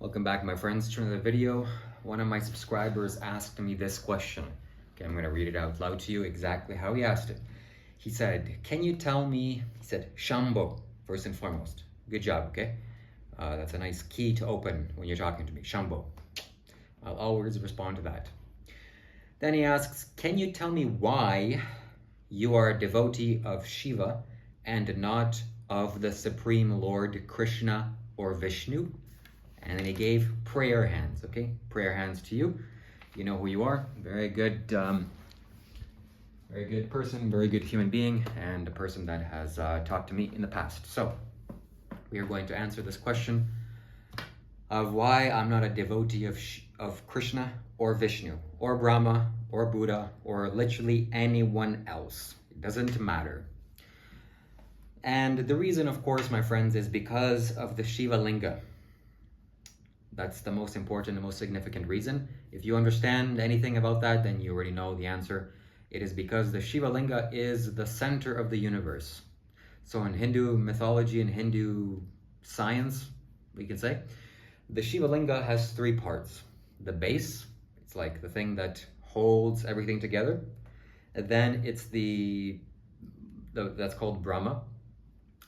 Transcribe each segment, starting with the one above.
Welcome back, my friends, to another video. One of my subscribers asked me this question. Okay, I'm going to read it out loud to you exactly how he asked it. He said, can you tell me, he said, Shambho, first and foremost. Good job, okay? That's a nice key to open when you're talking to me, Shambho. I'll always respond to that. Then he asks, can you tell me why you are a devotee of Shiva and not of the Supreme Lord Krishna or Vishnu? And then he gave prayer hands, okay? Prayer hands to you. You know who you are. Very good person, very good human being, and a person that has talked to me in the past. So, we are going to answer this question of why I'm not a devotee of Krishna or Vishnu or Brahma or Buddha or literally anyone else. It doesn't matter. And the reason, of course, my friends, is because of the Shiva Linga. That's the most important and most significant reason. If you understand anything about that, then you already know the answer. It is because the Shiva Linga is the center of the universe. So in Hindu mythology and Hindu science, we can say, the Shiva Linga has three parts. The base, it's like the thing that holds everything together. And then it's that's called Brahma.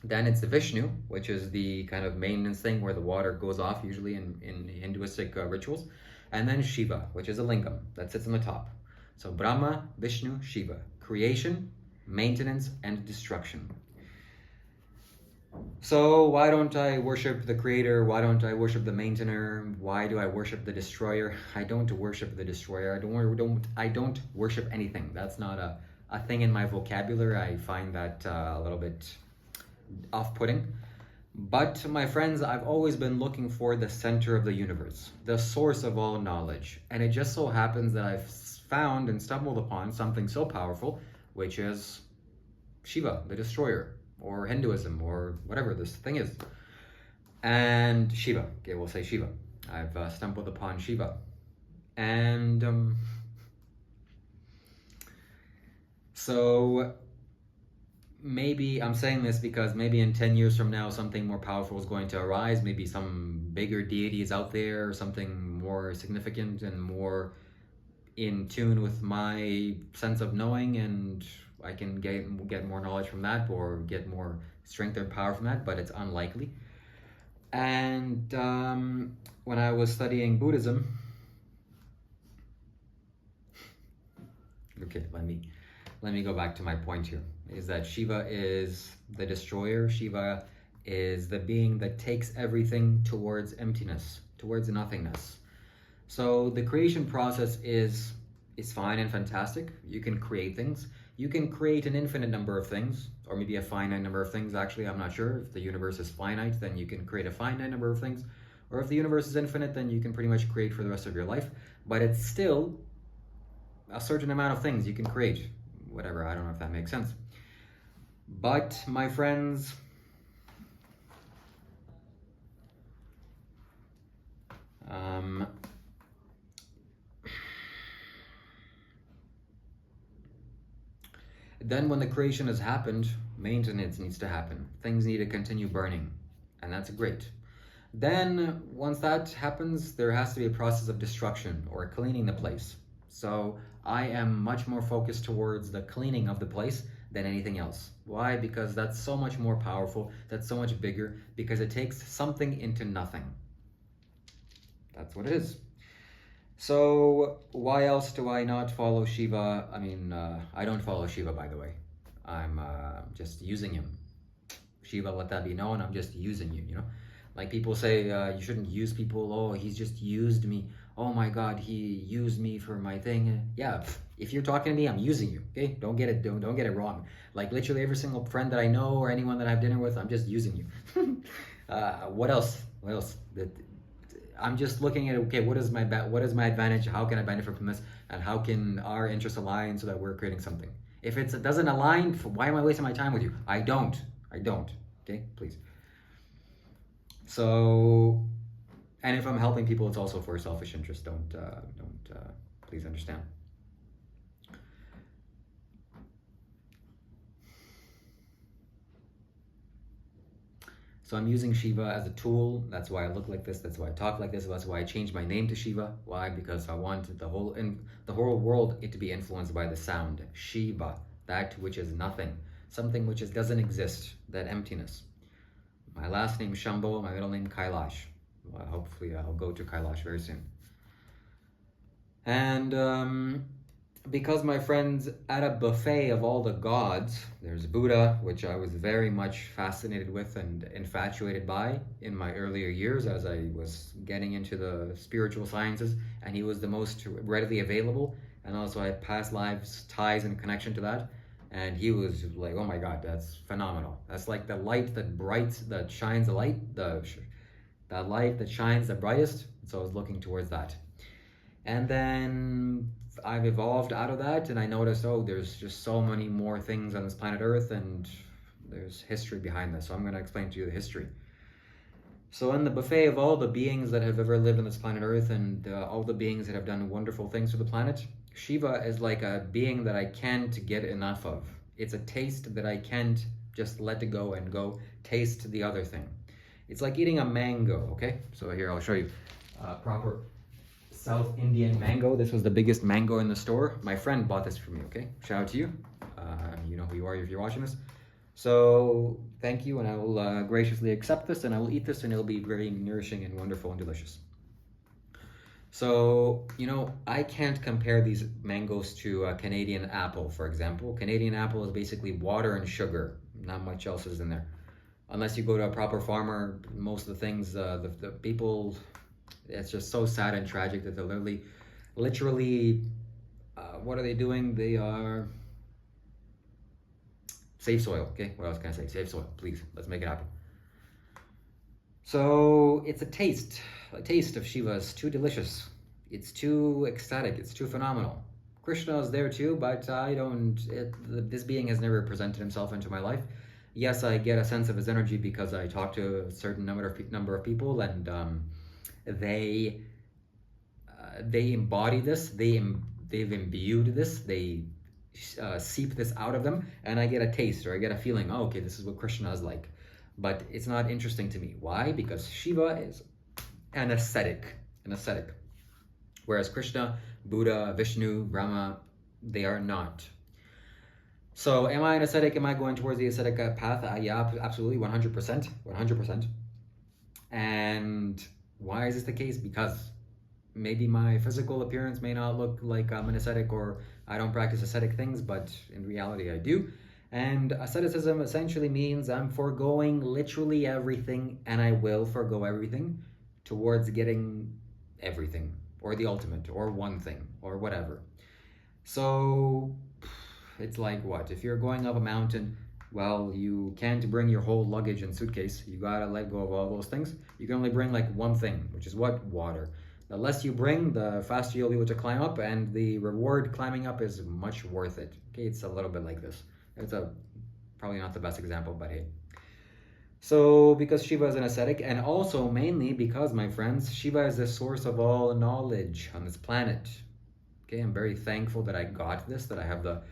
Then it's the Vishnu, which is the kind of maintenance thing where the water goes off, usually in Hinduistic rituals. And then Shiva, which is a lingam that sits on the top. So Brahma, Vishnu, Shiva. Creation, maintenance, and destruction. So why don't I worship the creator? Why don't I worship the maintainer? Why do I worship the destroyer? I don't worship the destroyer. I don't worship anything. That's not a thing in my vocabulary. I find that a little bit off-putting. But my friends, I've always been looking for the center of the universe, the source of all knowledge. And it just so happens that I've found and stumbled upon something so powerful, which is Shiva, the destroyer, or Hinduism, or whatever this thing is. And Shiva, okay, we'll say Shiva. I've stumbled upon Shiva. And so maybe I'm saying this because maybe in 10 years from now, something more powerful is going to arise. Maybe some bigger deity is out there, or something more significant and more in tune with my sense of knowing, and I can get more knowledge from that, or get more strength or power from that, but it's unlikely. And when I was studying Buddhism, okay, let me go back to my point here, is that Shiva is the destroyer. Shiva is the being that takes everything towards emptiness, towards nothingness. So the creation process is fine and fantastic. You can create things. You can create an infinite number of things, or maybe a finite number of things. Actually, I'm not sure. If the universe is finite, then you can create a finite number of things. Or if the universe is infinite, then you can pretty much create for the rest of your life. But it's still a certain amount of things you can create. Whatever, I don't know if that makes sense. But my friends, then when the creation has happened, maintenance needs to happen. Things need to continue burning, and that's great. Then once that happens, there has to be a process of destruction or cleaning the place. So I am much more focused towards the cleaning of the place than anything else. Why? Because that's so much more powerful, that's so much bigger, because it takes something into nothing. That's what it is. So why else do I not follow Shiva? I mean, I don't follow Shiva, by the way. I'm just using him. Shiva, let that be known, I'm just using you, you know? Like people say, you shouldn't use people. Oh, he's just used me. Oh my God, he used me for my thing. Yeah, if you're talking to me, I'm using you. Okay, don't get it wrong. Like literally every single friend that I know or anyone that I have dinner with, I'm just using you. What else? What else? I'm just looking at, okay, what is my advantage? How can I benefit from this? And how can our interests align so that we're creating something? If it doesn't align, why am I wasting my time with you? I don't. Okay, please. So, and if I'm helping people, it's also for selfish interest. Don't please understand. So I'm using Shiva as a tool. That's why I look like this. That's why I talk like this. That's why I changed my name to Shiva. Why? Because I want the whole world it to be influenced by the sound Shiva, that which is nothing, something which doesn't exist, that emptiness. My last name Shambho. My middle name Kailash. Well, hopefully I'll go to Kailash very soon. And because my friends, at a buffet of all the gods, there's Buddha, which I was very much fascinated with and infatuated by in my earlier years as I was getting into the spiritual sciences, and he was the most readily available, and also I had past lives ties and connection to that, and he was like, oh my God, that's phenomenal. That's like the light that shines the light, that light that shines the brightest. So I was looking towards that. And then I've evolved out of that, and I noticed, oh, there's just so many more things on this planet Earth, and there's history behind this. So I'm going to explain to you the history. So in the buffet of all the beings that have ever lived on this planet Earth, and all the beings that have done wonderful things for the planet, Shiva is like a being that I can't get enough of. It's a taste that I can't just let it go and go taste the other thing. It's like eating a mango, okay? So here, I'll show you proper South Indian mango. This was the biggest mango in the store. My friend bought this for me, okay? Shout out to you. You know who you are if you're watching this. So thank you, and I will graciously accept this, and I will eat this, and it'll be very nourishing and wonderful and delicious. So, you know, I can't compare these mangoes to a Canadian apple, for example. Canadian apple is basically water and sugar. Not much else is in there. Unless you go to a proper farmer, most of the things, the people, it's just so sad and tragic that they're literally, what are they doing? They are, save soil, okay? What else can I say? Save soil, please. Let's make it happen. So it's a taste of Shiva is too delicious. It's too ecstatic. It's too phenomenal. Krishna is there too, but this being has never presented himself into my life. Yes, I get a sense of his energy because I talk to a certain number of people, and they embody this. They've imbued this. They seep this out of them, and I get a taste, or I get a feeling. Oh, okay, this is what Krishna is like. But it's not interesting to me. Why? Because Shiva is an ascetic. Whereas Krishna, Buddha, Vishnu, Brahma, they are not. So am I an ascetic? Am I going towards the ascetic path? Yeah, absolutely, 100%. 100%. And why is this the case? Because maybe my physical appearance may not look like I'm an ascetic, or I don't practice ascetic things, but in reality I do. And asceticism essentially means I'm foregoing literally everything, and I will forego everything towards getting everything, or the ultimate, or one thing, or whatever. So it's like what? If you're going up a mountain, well, you can't bring your whole luggage and suitcase. You gotta let go of all those things. You can only bring like one thing, which is what? Water. The less you bring, the faster you'll be able to climb up, and the reward climbing up is much worth it. Okay, it's a little bit like this. It's probably not the best example, but hey. So because Shiva is an ascetic, and also mainly because, my friends, Shiva is the source of all knowledge on this planet. Okay, I'm very thankful that I got this, that I have the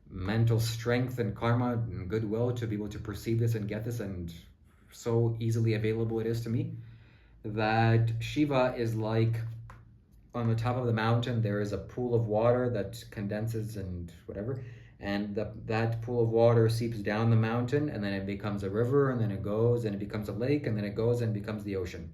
mental strength and karma and goodwill to be able to perceive this and get this, and so easily available it is to me, that Shiva is like, on the top of the mountain there is a pool of water that condenses and whatever, and that pool of water seeps down the mountain, and then it becomes a river, and then it goes and it becomes a lake, and then it goes and becomes the ocean.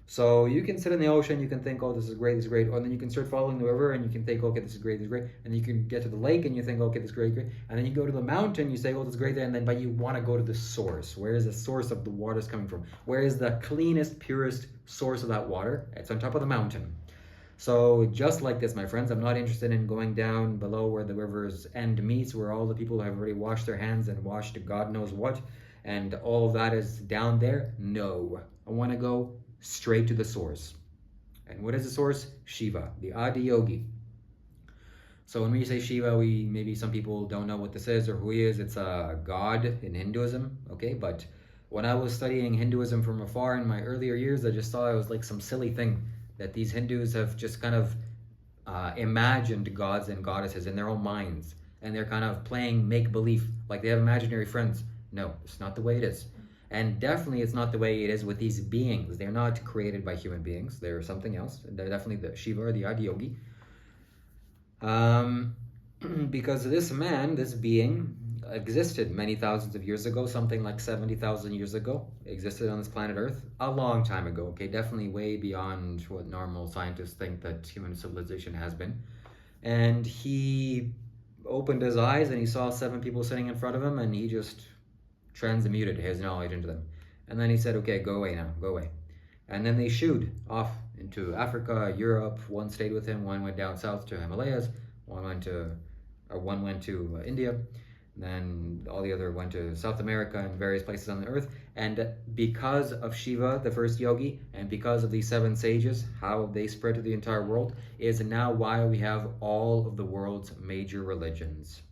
So you can sit in the ocean, you can think, oh, this is great, or then you can start following the river, and you can think, okay, this is great, and then you can get to the lake, and you think, okay, this is great, and then you go to the mountain, you say, oh, this is great, but you want to go to the source. Where is the source of the water coming from? Where is the cleanest, purest source of that water? It's on top of the mountain. So just like this, my friends, I'm not interested in going down below where the river's end meets, where all the people have already washed their hands and washed God knows what, and all of that is down there. No, I want to go straight to the source. And what is the source? Shiva, the Adi Yogi. So when we say Shiva, maybe some people don't know what this is or who he is. It's a god in Hinduism, okay? But when I was studying Hinduism from afar in my earlier years, I just thought it was like some silly thing that these Hindus have just kind of imagined gods and goddesses in their own minds, and they're kind of playing make-believe, like they have imaginary friends. No, it's not the way it is. And definitely it's not the way it is with these beings. They're not created by human beings. They're something else. They're definitely the Shiva or the Adiyogi. Because this man, this being, existed many thousands of years ago, something like 70,000 years ago, existed on this planet Earth a long time ago, okay, definitely way beyond what normal scientists think that human civilization has been. And he opened his eyes and he saw 7 people sitting in front of him, and he just transmuted his knowledge into them. And then he said, okay, go away now, go away. And then they shooed off into Africa, Europe. One stayed with him, one went down south to Himalayas, one went to India, then all the other went to South America and various places on the earth. And because of Shiva, the first yogi, and because of these 7 sages, how they spread to the entire world, is now why we have all of the world's major religions.